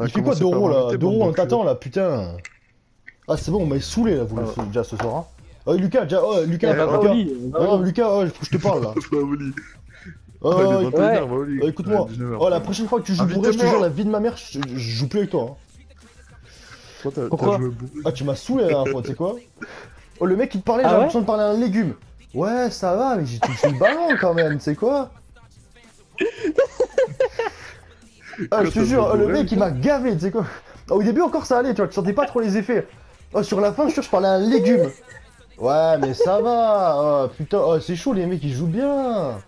Il fait quoi Doro là? Doro, on t'attend là. là, putain. Ah, c'est bon, on m'a saoulé là, vous, déjà ce soir. Hein. Oh, Lucas, déjà, oh, Lucas, Eh bah, va au Lucas. lit. Non, Lucas, oh, faut que je te parle là. Va au lit. Oh, Il est 21h, va au lit. écoute-moi. Ouais, 19h. Oh, la prochaine fois que tu joues bourré, je te Invitez-moi. jure, la vie de ma mère, je joue plus avec toi. Hein. Toi, t'as Pourquoi joué bourré. Ah, tu m'as saoulé la dernière fois, tu sais quoi? Oh, le mec il te parlait, Ah j'ai ouais l'impression de parler à un légume. Ouais, ça va, mais j'ai touché le ballon quand même, tu sais quoi? Ah, je te t'as jure, joué le bourré, mec il m'a gavé, tu sais quoi? Ah, au début encore ça allait, tu vois, tu sentais pas trop les effets. Oh, sur la fin, je parlais à un légume. Ouais, mais ça va. Oh, putain, oh, c'est chaud, les mecs ils jouent bien.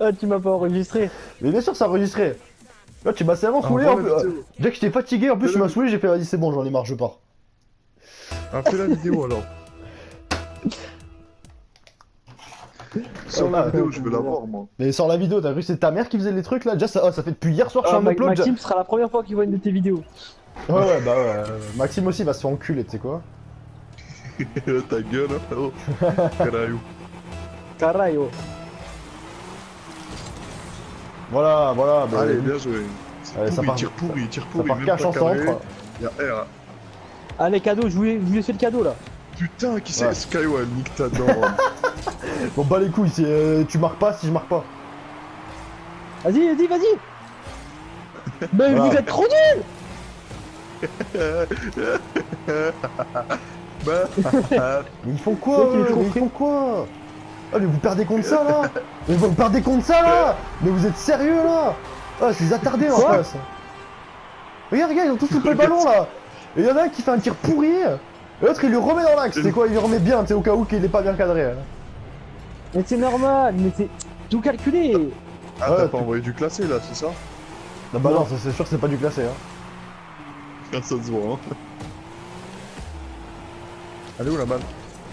Ah, tu m'as pas enregistré. Mais bien sûr, ça enregistrait. Là, tu m'as tellement saoulé. Ah, En voilà, plus, vidéo. déjà que j'étais fatigué, en plus, tu m'as saoulé, j'ai fait, vas-y, c'est bon, j'en ai marre, je pars. Ah, fais la vidéo alors. Sur la vidéo, je veux la voir, moi. Mais sans la vidéo, t'as cru que c'est ta mère qui faisait les trucs là? Déjà, ça, oh, ça fait depuis hier soir que je suis en upload. Maxime sera la première fois qu'il voit une de tes vidéos. Ouais, bah ouais. Maxime aussi va se faire enculer, tu sais quoi? Ta gueule, hein, frérot. Carayou. Carayo. Voilà, voilà. Bah, Allez, bien joué. C'est Allez, ça pourri, part- tire pourri, tire ça pourri. part Même cash pas en carré. centre. Il y a R. Allez, cadeau, je voulais faire le cadeau là. Putain, qui c'est Ouais. Skywell, nique ta dent. Bon, bah les couilles, tu marques pas si je marque pas. Vas-y, vas-y. Mais Voilà. vous êtes trop nuls. Bah, Mais ils font quoi Le mec, il est eux trop Mais ils frais. font quoi? Ah, mais vous perdez contre ça là? Mais vous perdez contre ça là? Mais vous êtes sérieux là? Ah, c'est des attardés en Quoi face. Regarde, ils ont tous loupé le ballon là. Et il y en a un qui fait un tir pourri. Et l'autre il le remet dans l'axe, c'est quoi? Il le remet bien, tu sais, au cas où qu'il est pas bien cadré. Hein. Mais c'est normal, mais c'est tout calculé. ah, Ouais, t'as pas envoyé du classé là, c'est ça? Non, bah non, Non. ça, c'est sûr que c'est pas du classé. Hein. Ça se voit, hein. Elle est où la balle?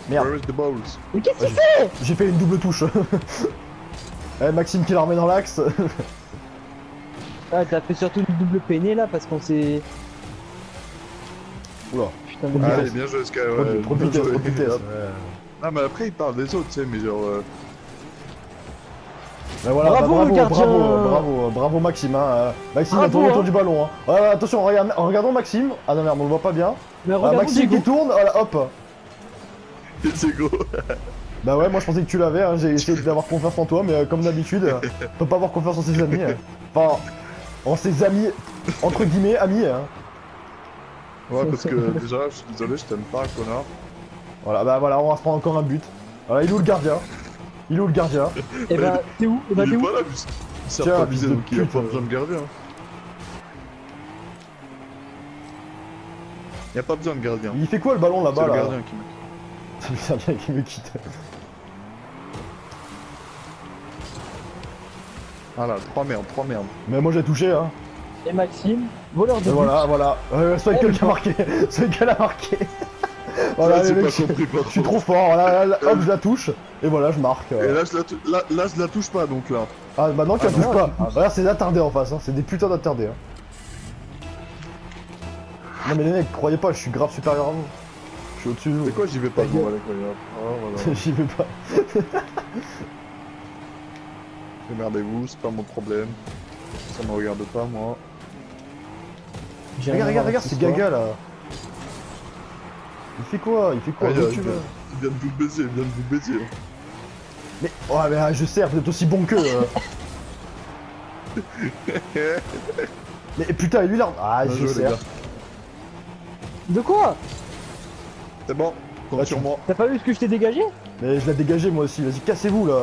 Merde. Where is the balls? Mais qu'est-ce qu'il fait? J'ai fait une double touche. Eh, Maxime qui la remet dans l'axe. Ah, t'as fait surtout une double peinée là parce qu'on s'est. Oula. Putain de Allez, vitesse. bien joué Skywell. Trop de bien vitesse, joué. trop de vitesse. Ah, mais après il parle des autres, tu sais, mais genre. Mais voilà, Bravo, bah, le gardien. bravo Maxime. Hein. Maxime Bravo, il tourne autour hein. du ballon. Hein. Ouais, attention, regardons Maxime. Ah non merde, on le voit pas bien. Mais Ah, regarde Maxime qui tourne, voilà, hop. C'est gros. Bah ouais, moi je pensais que tu l'avais, hein. J'ai essayé d'avoir confiance en toi, mais comme d'habitude, on peut pas avoir confiance en ses amis. Hein. Enfin, en ses amis, entre guillemets, amis. Hein. Ouais, parce que déjà, je suis désolé, je t'aime pas, connard. Voilà, bah voilà, on va se prendre encore un but. Voilà, il est où le gardien? Il est où le gardien? Et bah, t'es où? Et bah, Il t'es est où? pas là, il sert Tiens, pas à fils viser, de donc il a pute, pas besoin de gardien. Il y a pas besoin de gardien. Il fait quoi le ballon C'est là-bas le là? gardien qui me. C'est le gardien qui me quitte. Voilà, 3 merdes, 3 merdes. Mais moi j'ai touché, hein. Et Maxime, voleur de Et but. voilà, voilà. Soikel qui a marqué. Soikel a marqué. Voilà, Ouais, les j'ai mecs, pas compris, je suis trop fort. Voilà, là, hop, je la touche. Et voilà, je marque. Et là, là, je la touche pas, donc là. Ah, bah non, tu la Ah, touches non, pas. ah. Regarde, c'est des attardés en face. Hein. C'est des putains d'attardés. Hein. Non, mais les mecs, croyez pas, je suis grave supérieur à vous. Je suis au-dessus de vous. C'est quoi, j'y vais pas, Ta bon, gueule. allez, regarde. Oh, voilà. J'y vais pas. Démerdez-vous, c'est pas mon problème. Ça me regarde pas, moi. J'ai rien à Regarde, voir regarde, avec c'est cette Gaga là. Il fait quoi? Il fait quoi? Ah, D'où il tu vient veux il vient de vous baiser, il vient de vous baiser. Mais, ouais, mais je sais, vous êtes aussi bon qu'eux. Mais putain, et lui là. Ah, Bien je joué, les sais. gars. histoire. De quoi? C'est bon, compte Ouais, sur tu- moi. T'as pas vu ce que je t'ai dégagé? Mais je l'ai dégagé moi aussi. Vas-y, cassez-vous là.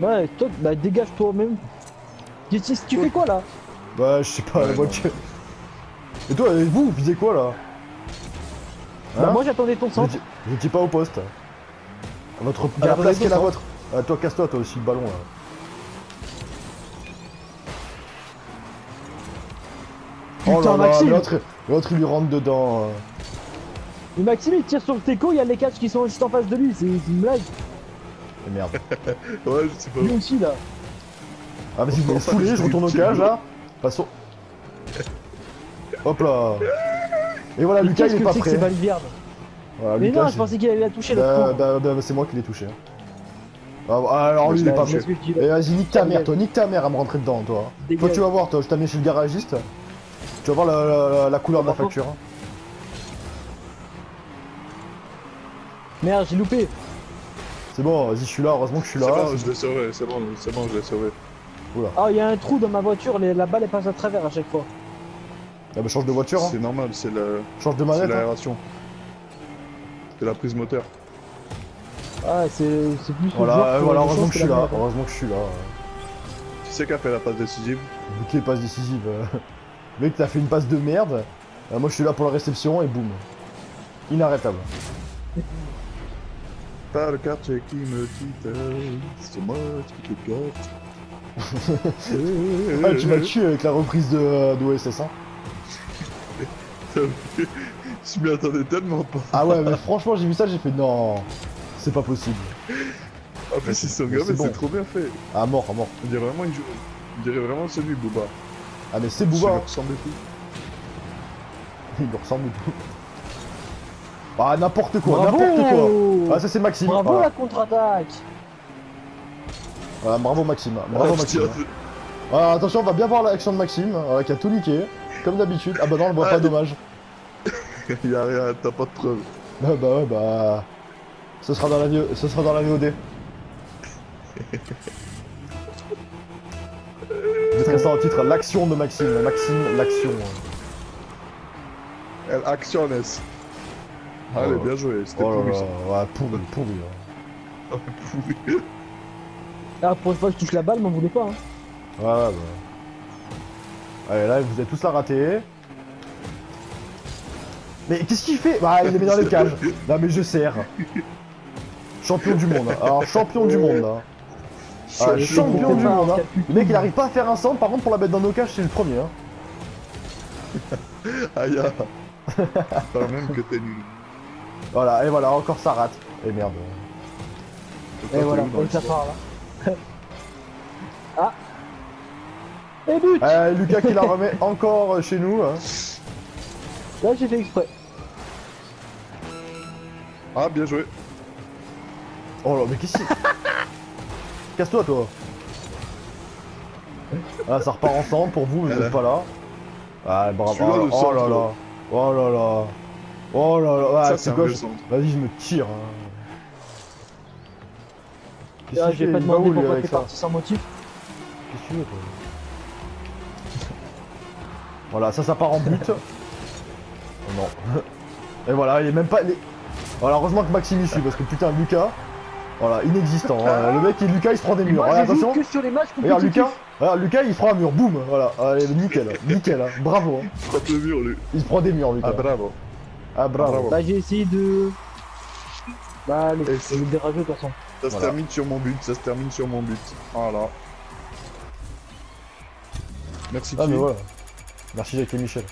Ouais, toi, bah dégage toi-même. Tu fais quoi là? Bah, je sais pas, Ouais, la non. voiture. Et toi, et vous faisiez quoi là? Bah Hein moi j'attendais ton centre. Vous étiez pas au poste. À votre À la la place qui est la raison, vôtre. Ah, toi, casse-toi, toi aussi, le ballon là. Putain, là, Maxime. l'autre il lui rentre dedans. Mais Maxime il tire sur le teco, il y a les catchs qui sont juste en face de lui, c'est une blague. Et merde. Ouais, je sais pas. Lui aussi là. Ah, vas-y, vous me saoulez, je retourne au cage là. Passons. Hop là. Et voilà, Mais Lucas qu'est-ce il est que pas c'est que ces prêt. balles verdes? Voilà, Mais Lucas, non, je pensais qu'il allait la toucher l'autre Bah, con. c'est moi qui l'ai touché. Hein. Alors lui, il est pas je bon. ce que je dis, Et là. vas-y, nique ta mère, toi, nique ta mère à me rentrer dedans, toi. Dégage. Toi, tu vas voir, toi, je t'amène chez le garagiste. Tu vas voir la couleur de la facture. Hein. Merde, j'ai loupé. C'est bon, vas-y, je suis là, heureusement que je suis C'est là. bon, je l'ai sauvé, c'est bon, je l'ai sauvé. Ah, il y a un trou dans ma voiture, la balle elle passe à travers à chaque fois. Ah bah change de voiture, hein. C'est normal, c'est Change de manette. Hein. l'aération. C'est la prise moteur. Ah, c'est plus le Voilà, joueur qui voilà, a des heureusement chances que je suis la là, manette, hein. heureusement que je suis là. Qui c'est qui a fait la passe décisive? Bouquet passe décisive. Le mec, t'as fait une passe de merde. Moi, je suis là pour la réception et boum. Inarrêtable. Pas le quartier qui me quitte, c'est moi qui te gâte. Ah, tu m'as tué avec la reprise d'OSS, hein. Je m'y attendais tellement pas. Ah ouais, mais franchement, j'ai vu ça, j'ai fait non, c'est pas possible. Ah mais c'est son Mais gars, c'est mais bon. c'est trop bien fait. Ah, mort, mort. On dirait vraiment, on dirait vraiment celui Booba. Ah, mais c'est Ça Booba. lui Hein. ressemble et tout. Il lui ressemble et tout. Ah, n'importe quoi, Bravo. n'importe quoi. Ah, ça, c'est Maxime. Bravo Voilà. la contre-attaque. Voilà, bravo, Maxime. Bravo, Ah, Maxime. putain, Ah, attention, on va bien voir l'action de Maxime, qui a tout niqué. Comme d'habitude. Ah, bah non, on le voit pas, dommage. y a rien, t'as pas de preuve. Bah ouais, bah... Ce sera dans la, ce sera dans la VOD. Je mettrai ça en titre, l'action de Maxime. Maxime, l'action. El acciones. Allez, Oh. bien joué, c'était Oh là pourri là, ça. ouais, pourri, pourri. Hein. Pourri. Ah, pour une fois que je touche la balle, m'en voulez pas. Hein. Ouais, bah... Allez, là, vous êtes tous la raté. Mais qu'est-ce qu'il fait? Bah, il les met dans les cages. Non, mais je sers. Champion du monde. Hein. Alors, champion du monde, là. Ah, Et champion c'est du pas monde, un hein. calcul. Le mec, il arrive pas à faire un centre, par contre, pour la mettre dans nos cages, c'est le premier, hein. Aïe, pas même que t'es nul. Voilà, et voilà, encore ça rate. Et merde. Et voilà, et ça part là. Ah. Et but. Lucas qui la remet encore chez nous. Hein. Là j'ai fait exprès. Ah, bien joué. Oh là, mais qu'est-ce que Casse-toi, toi. Ah, ça repart ensemble pour vous, mais vous êtes pas là. Ah, bravo. Celui-là, le Oh centre, là là. là. Oh là là. Oh là là. Ah, Ça, c'est un quoi vrai je- centre. Vas-y, je me tire. Hein. Qu'est-ce Ah, qu'il j'ai fait pas Il va demandé où, lui, pourquoi avec t'es ça parti sans motif. Qu'est-ce que tu veux, toi Voilà, ça part en but. Oh non. Et voilà, il est même pas... Voilà, heureusement que Maxime y suit, parce que putain, Lucas... Voilà, inexistant. Hein. Le mec, Lucas, il se prend des murs. Moi Regarde, j'ai vu attention. que sur les matchs Regarde, compétitifs. Lucas, il se prend un mur. Boum. Voilà, allez, nickel. Nickel. Hein. Bravo. Hein. Frappe le mur, lui. Il se prend des murs, Lucas. Ah, bravo. Ah, bravo. bravo. Bah j'ai essayé de... Bah allez, Et c'est le rageux de toute façon. Ça se Voilà. termine sur mon but, ça se termine sur mon but. Voilà. Merci, Ah, mais Kiki. voilà. Merci, Jacques et Michel.